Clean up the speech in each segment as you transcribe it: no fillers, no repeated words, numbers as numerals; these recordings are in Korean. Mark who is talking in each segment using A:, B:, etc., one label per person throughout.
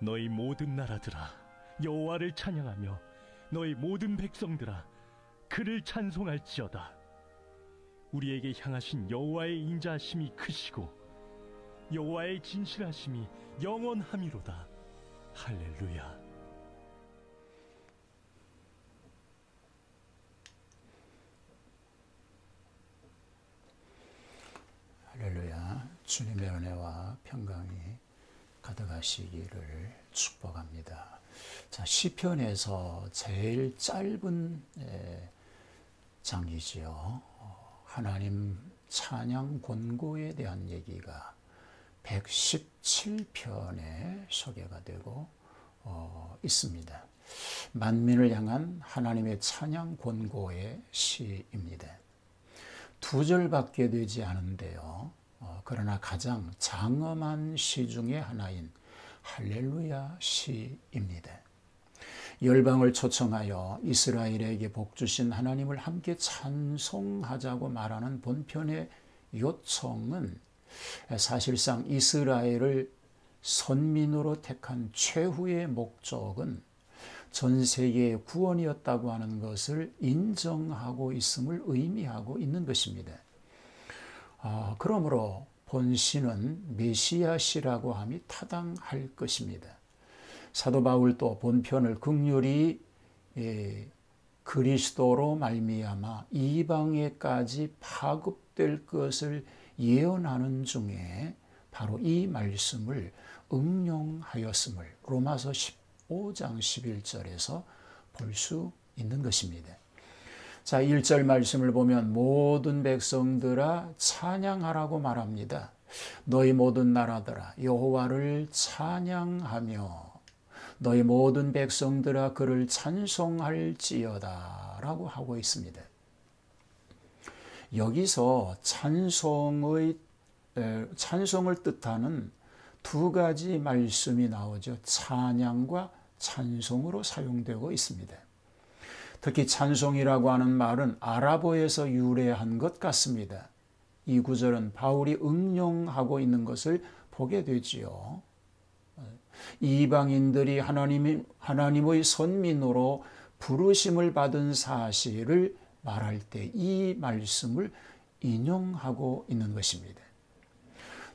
A: 너희 모든 나라들아 여호와를 찬양하며 너희 모든 백성들아 그를 찬송할지어다. 우리에게 향하신 여호와의 인자하심이 크시고 여호와의 진실하심이 영원함이로다. 할렐루야.
B: 할렐루야. 주님의 은혜와 평강이 가득하시기를 축복합니다. 자, 시편에서 제일 짧은 장이지요. 하나님 찬양 권고에 대한 얘기가 117편에 소개가 되고 있습니다. 만민을 향한 하나님의 찬양 권고의 시입니다. 두 절밖에 되지 않은데요. 그러나 가장 장엄한 시 중에 하나인 할렐루야 시입니다. 열방을 초청하여 이스라엘에게 복 주신 하나님을 함께 찬송하자고 말하는 본편의 요청은 사실상 이스라엘을 선민으로 택한 최후의 목적은 전 세계의 구원이었다고 하는 것을 인정하고 있음을 의미하고 있는 것입니다. 그러므로 본시는 메시아시라고 함이 타당할 것입니다. 사도 바울도 본편을 긍휼히 그리스도로 말미암아 이방에까지 파급될 것을 예언하는 중에 바로 이 말씀을 응용하였음을 로마서 15장 11절에서 볼 수 있는 것입니다. 자, 1절 말씀을 보면 모든 백성들아 찬양하라고 말합니다. 너희 모든 나라들아 여호와를 찬양하며 너희 모든 백성들아 그를 찬송할지어다 라고 하고 있습니다. 여기서 찬송을 뜻하는 두 가지 말씀이 나오죠. 찬양과 찬송으로 사용되고 있습니다. 특히 찬송이라고 하는 말은 아랍어에서 유래한 것 같습니다. 이 구절은 바울이 응용하고 있는 것을 보게 되지요. 이방인들이 하나님의 선민으로 부르심을 받은 사실을 말할 때 이 말씀을 인용하고 있는 것입니다.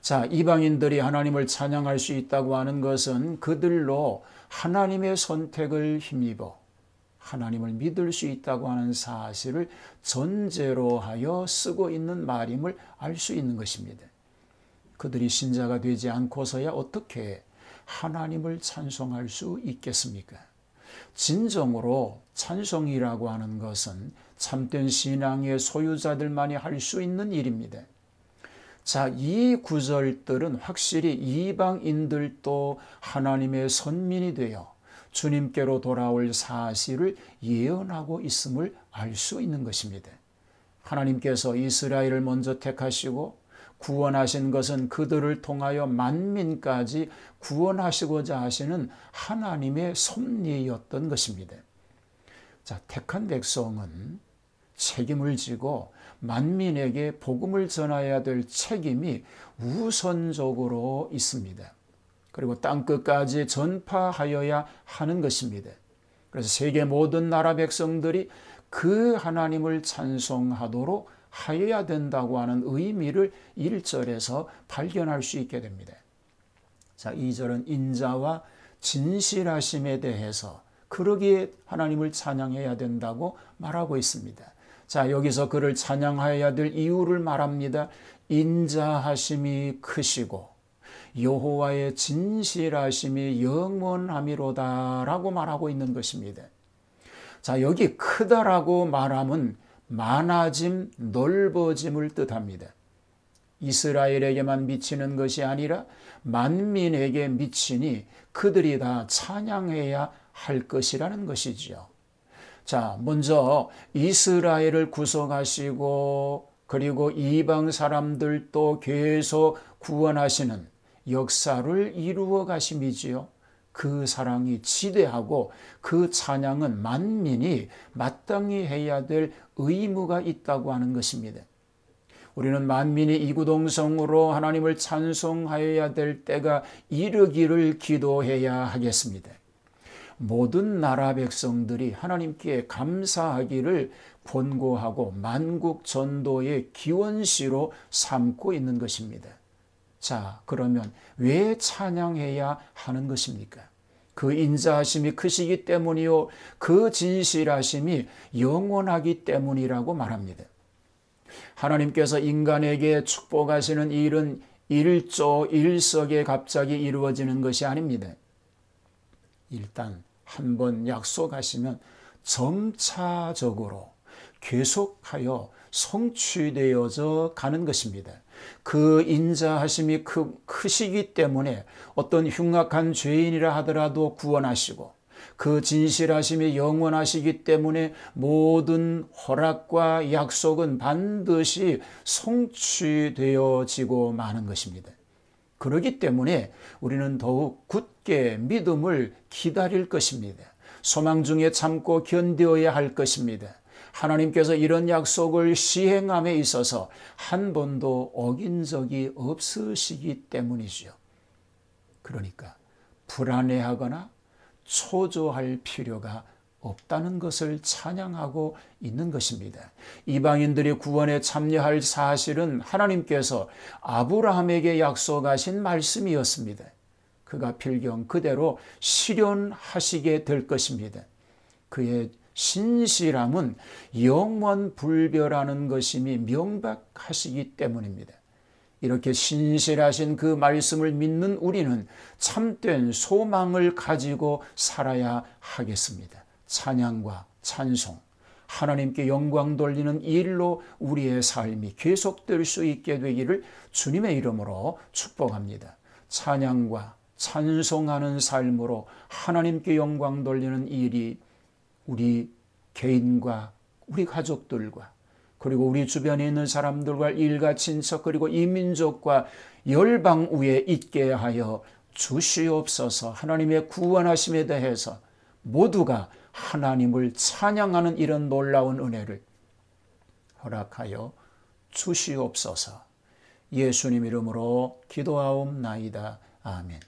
B: 자, 이방인들이 하나님을 찬양할 수 있다고 하는 것은 그들로 하나님의 선택을 힘입어 하나님을 믿을 수 있다고 하는 사실을 전제로 하여 쓰고 있는 말임을 알 수 있는 것입니다. 그들이 신자가 되지 않고서야 어떻게 하나님을 찬송할 수 있겠습니까? 진정으로 찬송이라고 하는 것은 참된 신앙의 소유자들만이 할 수 있는 일입니다. 자, 이 구절들은 확실히 이방인들도 하나님의 선민이 되어 주님께로 돌아올 사실을 예언하고 있음을 알 수 있는 것입니다. 하나님께서 이스라엘을 먼저 택하시고 구원하신 것은 그들을 통하여 만민까지 구원하시고자 하시는 하나님의 섭리였던 것입니다. 자, 택한 백성은 책임을 지고 만민에게 복음을 전해야 될 책임이 우선적으로 있습니다. 그리고 땅끝까지 전파하여야 하는 것입니다. 그래서 세계 모든 나라 백성들이 그 하나님을 찬송하도록 하여야 된다고 하는 의미를 1절에서 발견할 수 있게 됩니다. 자, 2절은 인자와 진실하심에 대해서 그러기에 하나님을 찬양해야 된다고 말하고 있습니다. 자, 여기서 그를 찬양하여야 될 이유를 말합니다. 인자하심이 크시고 여호와의 진실하심이 영원함이로다라고 말하고 있는 것입니다. 자, 여기 크다라고 말함은 많아짐, 넓어짐을 뜻합니다. 이스라엘에게만 미치는 것이 아니라 만민에게 미치니 그들이 다 찬양해야 할 것이라는 것이지요. 자, 먼저 이스라엘을 구속하시고 그리고 이방 사람들도 계속 구원하시는 역사를 이루어 가심이지요. 그 사랑이 지대하고 그 찬양은 만민이 마땅히 해야 될 의무가 있다고 하는 것입니다. 우리는 만민이 이구동성으로 하나님을 찬송하여야 될 때가 이르기를 기도해야 하겠습니다. 모든 나라 백성들이 하나님께 감사하기를 권고하고 만국 전도의 기원시로 삼고 있는 것입니다. 자, 그러면 왜 찬양해야 하는 것입니까? 그 인자하심이 크시기 때문이요, 그 진실하심이 영원하기 때문이라고 말합니다. 하나님께서 인간에게 축복하시는 일은 일석에 갑자기 이루어지는 것이 아닙니다. 일단 한번 약속하시면 점차적으로 계속하여 성취되어져 가는 것입니다. 그 인자하심이 크시기 때문에 어떤 흉악한 죄인이라 하더라도 구원하시고, 그 진실하심이 영원하시기 때문에 모든 허락과 약속은 반드시 성취되어지고 마는 것입니다. 그렇기 때문에 우리는 더욱 굳게 믿음을 기다릴 것입니다. 소망 중에 참고 견뎌야 할 것입니다. 하나님께서 이런 약속을 시행함에 있어서 한 번도 어긴 적이 없으시기 때문이죠. 그러니까 불안해하거나 초조할 필요가 없다는 것을 찬양하고 있는 것입니다. 이방인들이 구원에 참여할 사실은 하나님께서 아브라함에게 약속하신 말씀이었습니다. 그가 필경 그대로 실현하시게 될 것입니다. 그의 신실함은 영원불변하는 것임이 명백하시기 때문입니다. 이렇게 신실하신 그 말씀을 믿는 우리는 참된 소망을 가지고 살아야 하겠습니다. 찬양과 찬송, 하나님께 영광 돌리는 일로 우리의 삶이 계속될 수 있게 되기를 주님의 이름으로 축복합니다. 찬양과 찬송하는 삶으로 하나님께 영광 돌리는 일이 우리 개인과 우리 가족들과 그리고 우리 주변에 있는 사람들과 일가 친척 그리고 이민족과 열방 위에 있게 하여 주시옵소서. 하나님의 구원하심에 대해서 모두가 하나님을 찬양하는 이런 놀라운 은혜를 허락하여 주시옵소서. 예수님 이름으로 기도하옵나이다. 아멘.